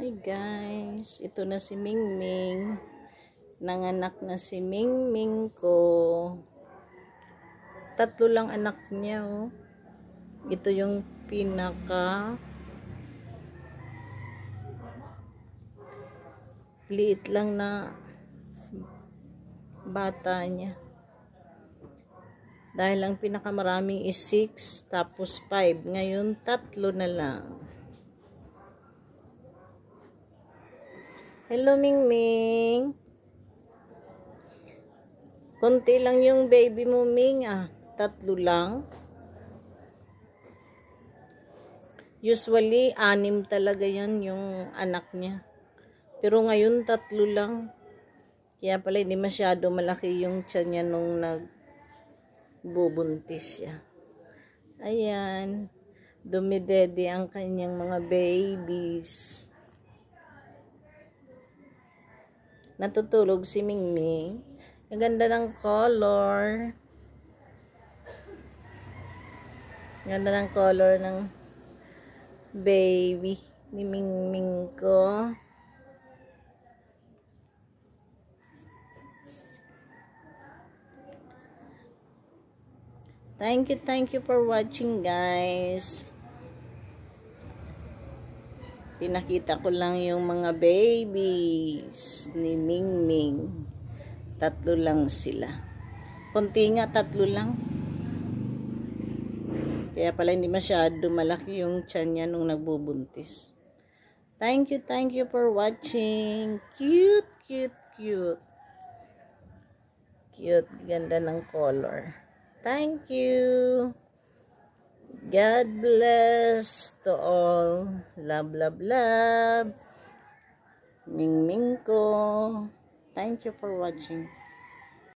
Hi guys, ito na si Mingming. Nanganak na si Mingming ko. 3 lang anak niya, oh. Ito yung pinaka liit lang na bata niya. Dahil ang pinakamaraming is 6, tapos 5. Ngayon 3 na lang. Hello, Mingming. Konti lang yung baby mo, Ming, 3 lang. Usually, 6 talaga yan yung anak niya. Pero ngayon, 3 lang. Kaya pala, hindi masyado malaki yung tiyan niya nung nagbubuntis siya. Ayan. Dumidede ang kanyang mga babies. Natutulog si Mingming. Ang ganda ng color. Ganda ng color ng baby ni Mingming ko. Thank you for watching, guys. Pinakita ko lang yung mga babies ni Mingming. 3 lang sila. Konti nga, 3 lang. Kaya pala hindi masyado malaki yung tiyan niya nung nagbubuntis. Thank you for watching. Cute. Cute, ganda ng color. Thank you. God bless to all. Love. Mingming ko. Thank you for watching.